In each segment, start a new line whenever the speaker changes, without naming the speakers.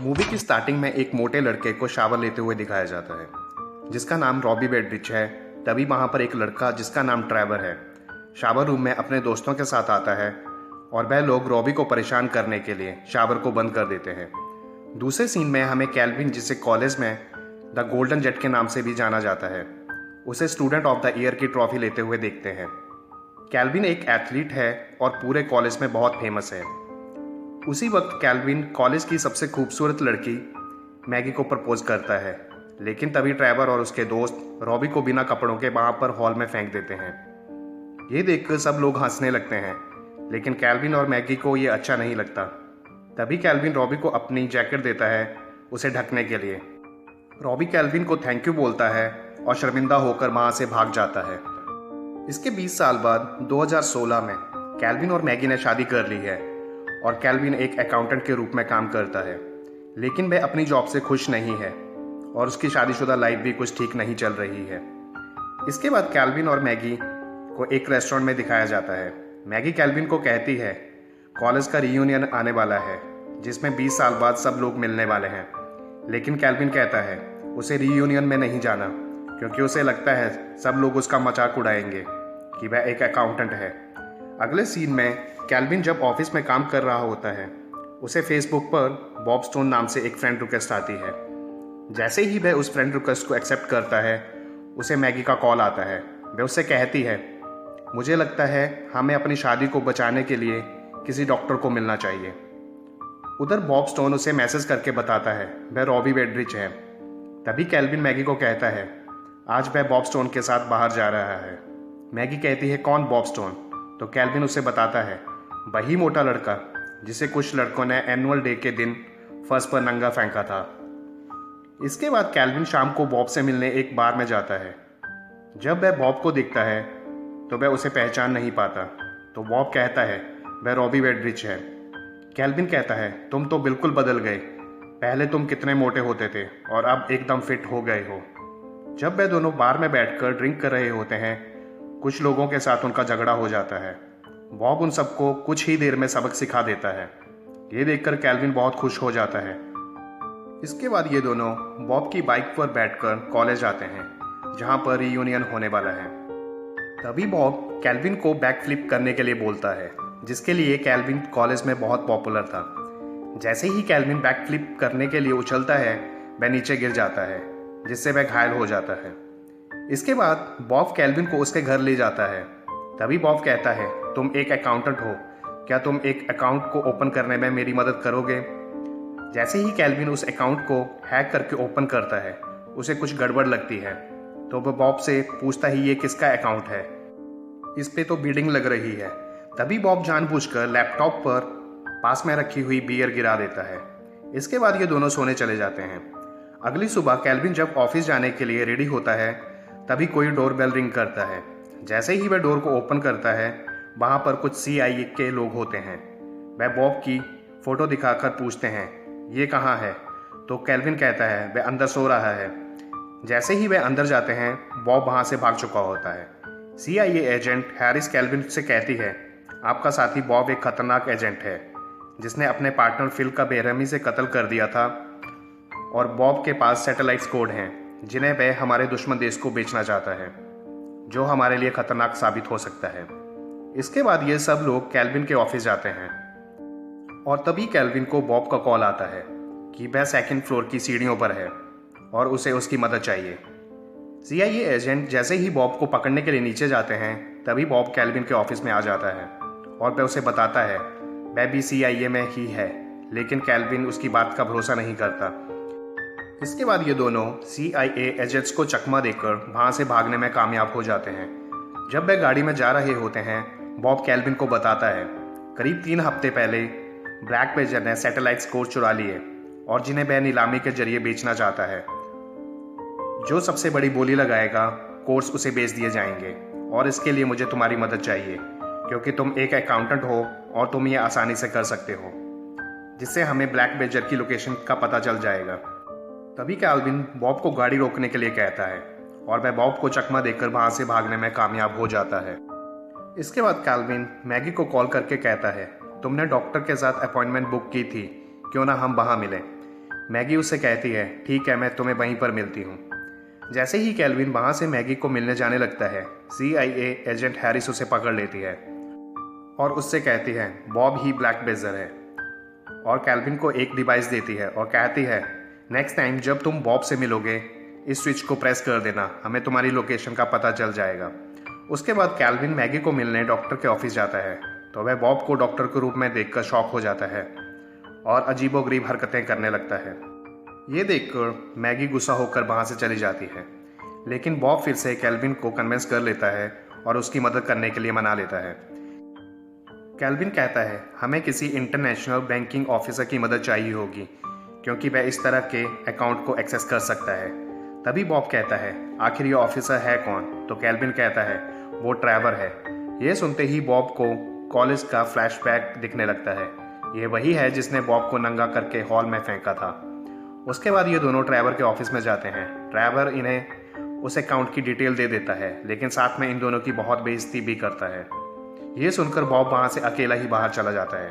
Movie की starting में एक मोटे लड़के को शावर लेते हुए दिखाया जाता है जिसका नाम रॉबी बेडरिच है। तभी वहाँ पर एक लड़का जिसका नाम ट्रेवर है शावर रूम में अपने दोस्तों के साथ आता है और वह लोग रॉबी को परेशान करने के लिए शावर को बंद कर देते हैं। दूसरे सीन में हमें कैल्विन, जिसे कॉलेज में द गोल्डन जेट के नाम से भी जाना जाता है, उसे स्टूडेंट ऑफ द ईयर की ट्रॉफी लेते हुए देखते हैं। कैल्विन एक एथलीट है और पूरे कॉलेज में बहुत फेमस है। उसी वक्त कैल्विन कॉलेज की सबसे खूबसूरत लड़की मैगी को प्रपोज करता है, लेकिन तभी ट्रेवर और उसके दोस्त रॉबी को बिना कपड़ों के वहाँ पर हॉल में फेंक देते हैं। ये देखकर सब लोग हंसने लगते हैं, लेकिन कैल्विन और मैगी को ये अच्छा नहीं लगता। तभी कैल्विन रॉबी को अपनी जैकेट देता है उसे ढकने के लिए। रॉबी कैल्विन को थैंक यू बोलता है और शर्मिंदा होकर वहाँ से भाग जाता है। इसके 20 साल बाद 2016 में कैल्विन और मैगी ने शादी कर ली है और कैल्विन एक अकाउंटेंट के रूप में काम करता है, लेकिन वह अपनी जॉब से खुश नहीं है और उसकी शादीशुदा लाइफ भी कुछ ठीक नहीं चल रही है। इसके बाद कैल्विन और मैगी को एक रेस्टोरेंट में दिखाया जाता है। मैगी कैल्विन को कहती है कॉलेज का रीयूनियन आने वाला है जिसमें 20 साल बाद सब लोग मिलने वाले हैं, लेकिन कैल्विन कहता है उसे रीयूनियन में नहीं जाना क्योंकि उसे लगता है सब लोग उसका मजाक उड़ाएंगे कि वह एक अकाउंटेंट है। अगले सीन में कैल्विन जब ऑफिस में काम कर रहा होता है, उसे फेसबुक पर बॉब स्टोन नाम से एक फ्रेंड रिक्वेस्ट आती है। जैसे ही वह उस फ्रेंड रिक्वेस्ट को एक्सेप्ट करता है, उसे मैगी का कॉल आता है। वह उससे कहती है मुझे लगता है हमें अपनी शादी को बचाने के लिए किसी डॉक्टर को मिलना चाहिए। उधर बॉब स्टोन उसे मैसेज करके बताता है वह रॉबी बेडरिच है। तभी कैल्विन मैगी को कहता है आज वह बॉब स्टोन के साथ बाहर जा रहा है। मैगी कहती है कौन बॉब स्टोन? तो कैल्विन उसे बताता है वही मोटा लड़का जिसे कुछ लड़कों ने एनुअल डे के दिन फर्श पर नंगा फेंका था। इसके बाद कैल्विन शाम को बॉब से मिलने एक बार में जाता है। जब वह बॉब को देखता है तो वह उसे पहचान नहीं पाता, तो बॉब कहता है वह रॉबी बेडरिच है। कैल्विन कहता है तुम तो बिल्कुल बदल गए, पहले तुम कितने मोटे होते थे और अब एकदम फिट हो गए हो। जब वह दोनों बार में बैठकर ड्रिंक कर रहे होते हैं, कुछ लोगों के साथ उनका झगड़ा हो जाता है। बॉब उन सबको कुछ ही देर में सबक सिखा देता है। ये देखकर कैल्विन बहुत खुश हो जाता है। इसके बाद ये दोनों बॉब की बाइक पर बैठकर कॉलेज आते हैं जहाँ पर रीयूनियन होने वाला है। तभी बॉब कैल्विन को बैक फ्लिप करने के लिए बोलता है, जिसके लिए कैल्विन कॉलेज में बहुत पॉपुलर था। जैसे ही कैल्विन बैक फ्लिप करने के लिए उछलता है, वह नीचे गिर जाता है जिससे वह घायल हो जाता है। इसके बाद बॉब कैल्विन को उसके घर ले जाता है। तभी बॉब कहता है तुम एक अकाउंटेंट हो, क्या तुम एक अकाउंट को ओपन करने में मेरी मदद करोगे? जैसे ही कैल्विन उस अकाउंट को हैक करके ओपन करता है, उसे कुछ गड़बड़ लगती है, तो वह बॉब से पूछता ही ये किसका अकाउंट है, इस पे तो बीडिंग लग रही है। तभी बॉब जानबूझकर लैपटॉप पर पास में रखी हुई बियर गिरा देता है। इसके बाद ये दोनों सोने चले जाते हैं। अगली सुबह कैल्विन जब ऑफिस जाने के लिए रेडी होता है, तभी कोई डोर बेल रिंग करता है। जैसे ही वह डोर को ओपन करता है, वहाँ पर कुछ CIA के लोग होते हैं। वह बॉब की फ़ोटो दिखाकर पूछते हैं ये कहाँ है? तो कैल्विन कहता है वह अंदर सो रहा है। जैसे ही वह अंदर जाते हैं, बॉब वहाँ से भाग चुका होता है। CIA एजेंट हैरिस कैल्विन से कहती है आपका साथी बॉब एक खतरनाक एजेंट है जिसने अपने पार्टनर फिल का बेरहमी से कत्ल कर दिया था, और बॉब के पास सैटेलाइट कोड हैं जिन्हें वह हमारे दुश्मन देश को बेचना चाहता है, जो हमारे लिए खतरनाक साबित हो सकता है। इसके बाद ये सब लोग कैल्विन के ऑफिस जाते हैं और तभी कैल्विन को बॉब का कॉल आता है कि वह सेकंड फ्लोर की सीढ़ियों पर है और उसे उसकी मदद चाहिए। CIA एजेंट जैसे ही बॉब को पकड़ने के लिए नीचे जाते हैं, तभी बॉब कैल्विन के ऑफिस में आ जाता है और वह उसे बताता है वह भी CIA में ही है, लेकिन कैल्विन उसकी बात का भरोसा नहीं करता। इसके बाद ये दोनों CIA एजेंट्स को चकमा देकर वहाँ से भागने में कामयाब हो जाते हैं। जब वह गाड़ी में जा रहे होते हैं, बॉब कैल्विन को बताता है करीब 3 हफ्ते पहले ब्लैक बेजर ने सैटेलाइट कोड चुरा लिए और जिन्हें वह नीलामी के जरिए बेचना चाहता है। जो सबसे बड़ी बोली लगाएगा कोर्स उसे बेच दिए जाएंगे, और इसके लिए मुझे तुम्हारी मदद चाहिए क्योंकि तुम एक अकाउंटेंट हो और तुम ये आसानी से कर सकते हो, जिससे हमें ब्लैक बेजर की लोकेशन का पता चल जाएगा। तभी कैल्विन बॉब को गाड़ी रोकने के लिए कहता है और वह बॉब को चकमा देकर वहाँ से भागने में कामयाब हो जाता है। इसके बाद कैल्विन मैगी को कॉल करके कहता है तुमने डॉक्टर के साथ अपॉइंटमेंट बुक की थी, क्यों ना हम वहाँ मिलें। मैगी उससे कहती है, ठीक है, मैं तुम्हें वहीं पर मिलती हूँ। जैसे ही कैल्विन वहाँ से मैगी को मिलने जाने लगता है, CIA एजेंट हैरिस उसे पकड़ लेती है और उससे कहती है बॉब ही ब्लैक बेजर है, और कैल्विन को एक डिवाइस देती है और कहती है नेक्स्ट टाइम जब तुम बॉब से मिलोगे इस स्विच को प्रेस कर देना, हमें तुम्हारी लोकेशन का पता चल जाएगा। उसके बाद कैल्विन मैगी को मिलने डॉक्टर के ऑफिस जाता है तो वह बॉब को डॉक्टर के रूप में देखकर शॉक हो जाता है और अजीबोगरीब हरकतें करने लगता है। ये देखकर मैगी गुस्सा होकर वहाँ से चली जाती है, लेकिन बॉब फिर से कैल्विन को कन्विंस कर लेता है और उसकी मदद करने के लिए मना लेता है। कैल्विन कहता है हमें किसी इंटरनेशनल बैंकिंग ऑफिसर की मदद चाहिए होगी क्योंकि वह इस तरह के अकाउंट को एक्सेस कर सकता है। तभी बॉब कहता है आखिर ये ऑफिसर है कौन? तो कैल्विन कहता है वो ट्रेवर है। ये सुनते ही बॉब को कॉलेज का फ्लैशबैक दिखने लगता है। ये वही है जिसने बॉब को नंगा करके हॉल में फेंका था। उसके बाद ये दोनों ट्रेवर के ऑफिस में जाते हैं। ट्रेवर इन्हें उस अकाउंट की डिटेल दे देता है, लेकिन साथ में इन दोनों की बहुत बेइज्जती भी करता है। ये सुनकर बॉब वहाँ से अकेला ही बाहर चला जाता है।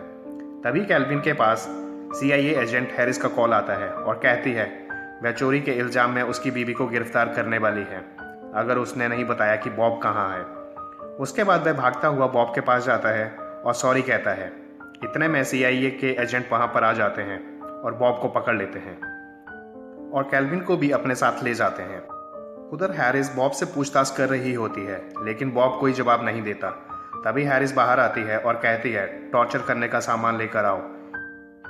तभी कैल्विन के पास CIA एजेंट हैरिस का कॉल आता है और कहती है वह चोरी के इल्ज़ाम में उसकी बीवी को गिरफ्तार करने वाली है अगर उसने नहीं बताया कि बॉब कहाँ है। उसके बाद वह भागता हुआ बॉब के पास जाता है और सॉरी कहता है। इतने में CIA के एजेंट वहाँ पर आ जाते हैं और बॉब को पकड़ लेते हैं और कैल्विन को भी अपने साथ ले जाते हैं। उधर हैरिस बॉब से पूछताछ कर रही होती है, लेकिन बॉब कोई जवाब नहीं देता। तभी हैरिस बाहर आती है और कहती है टॉर्चर करने का सामान लेकर आओ।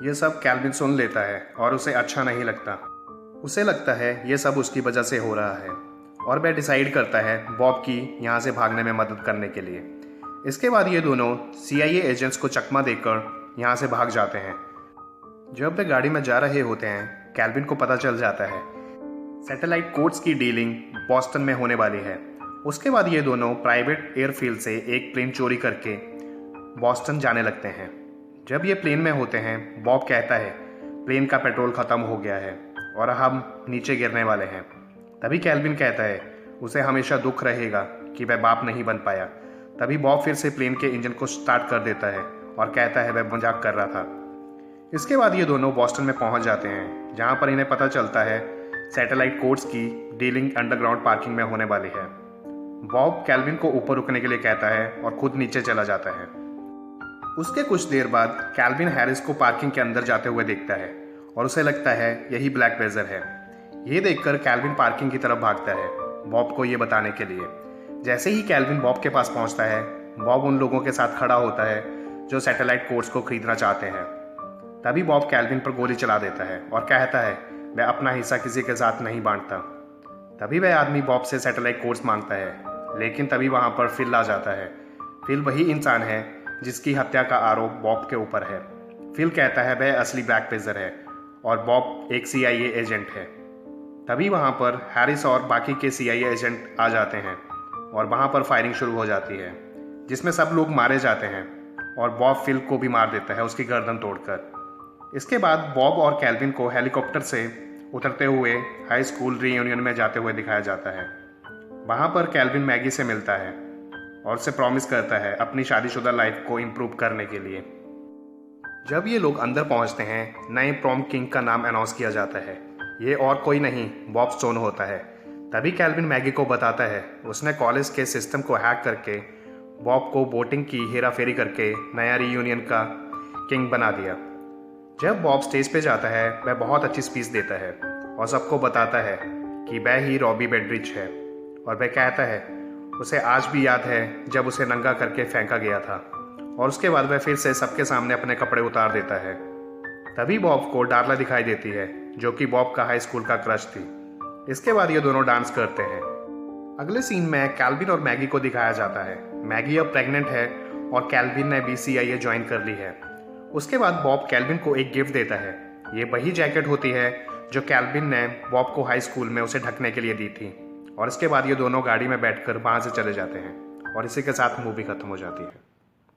ये सब कैल्विन सुन लेता है और उसे अच्छा नहीं लगता। उसे लगता है ये सब उसकी वजह से हो रहा है और वह डिसाइड करता है बॉब की यहाँ से भागने में मदद करने के लिए। इसके बाद ये दोनों CIA एजेंट्स को चकमा देकर यहाँ से भाग जाते हैं। जब वे गाड़ी में जा रहे होते हैं, कैल्विन को पता चल जाता है सैटेलाइट कोड्स की डीलिंग बॉस्टन में होने वाली है। उसके बाद ये दोनों प्राइवेट एयरफील्ड से एक प्लेन चोरी करके बॉस्टन जाने लगते हैं। जब ये प्लेन में होते हैं, बॉब कहता है प्लेन का पेट्रोल ख़त्म हो गया है और हम नीचे गिरने वाले हैं। तभी कैल्विन कहता है उसे हमेशा दुख रहेगा कि वह बाप नहीं बन पाया। तभी बॉब फिर से प्लेन के इंजन को स्टार्ट कर देता है और कहता है वह मजाक कर रहा था। इसके बाद ये दोनों बॉस्टन में पहुंच जाते हैं, जहां पर इन्हें पता चलता है सैटेलाइट कोड्स की डीलिंग अंडरग्राउंड पार्किंग में होने वाली है। बॉब कैल्विन को ऊपर रुकने के लिए कहता है और खुद नीचे चला जाता है। उसके कुछ देर बाद कैल्विन हैरिस को पार्किंग के अंदर जाते हुए देखता है और उसे लगता है यही ब्लैक बेजर है। ये देखकर कैल्विन पार्किंग की तरफ भागता है बॉब को ये बताने के लिए। जैसे ही कैल्विन बॉब के पास पहुंचता है, बॉब उन लोगों के साथ खड़ा होता है जो सैटेलाइट कोड्स को खरीदना चाहते हैं। तभी बॉब कैल्विन पर गोली चला देता है और कहता है वह अपना हिस्सा किसी के साथ नहीं बांटता। तभी वह आदमी बॉब से सैटेलाइट कोड्स मांगता है, लेकिन तभी वहां पर फिल आ जाता है। फिल वही इंसान है जिसकी हत्या का आरोप बॉब के ऊपर है। फिल कहता है वह असली ब्लैक बेजर है और बॉब एक CIA एजेंट है। तभी वहां पर हैरिस और बाकी के CIA एजेंट आ जाते हैं और वहां पर फायरिंग शुरू हो जाती है, जिसमें सब लोग मारे जाते हैं और बॉब फिल को भी मार देता है उसकी गर्दन तोड़कर। इसके बाद बॉब और कैल्विन को हेलीकॉप्टर से उतरते हुए हाई स्कूल रीयूनियन में जाते हुए दिखाया जाता है। वहाँ पर कैल्विन मैगी से मिलता है और उसे प्रॉमिस करता है अपनी शादीशुदा लाइफ को इम्प्रूव करने के लिए। जब ये लोग अंदर पहुँचते हैं, नए प्रॉम किंग का नाम अनाउंस किया जाता है। ये और कोई नहीं बॉब स्टोन होता है। तभी कैल्विन मैगी को बताता है उसने कॉलेज के सिस्टम को हैक करके बॉब को वोटिंग की हेराफेरी करके नया रीयूनियन का किंग बना दिया। जब बॉब स्टेज पे जाता है, वह बहुत अच्छी स्पीच देता है और सबको बताता है कि वह ही रॉबी बेड्रिच है और वह कहता है उसे आज भी याद है जब उसे नंगा करके फेंका गया था। और उसके बाद वह फिर से सबके सामने अपने कपड़े उतार देता है। तभी बॉब को डार्ला दिखाई देती है जो कि बॉब का हाई स्कूल का क्रश थी। इसके बाद ये दोनों डांस करते हैं। अगले सीन में कैल्विन और मैगी को दिखाया जाता है। मैगी अब प्रेग्नेंट है और कैल्विन ने भी CIA ज्वाइन कर ली है। उसके बाद बॉब कैल्विन को एक गिफ्ट देता है। ये वही जैकेट होती है जो कैल्विन ने बॉब को हाई स्कूल में उसे ढकने के लिए दी थी। और इसके बाद ये दोनों गाड़ी में बैठकर वहाँ से चले जाते हैं और इसी के साथ मूवी खत्म हो जाती है।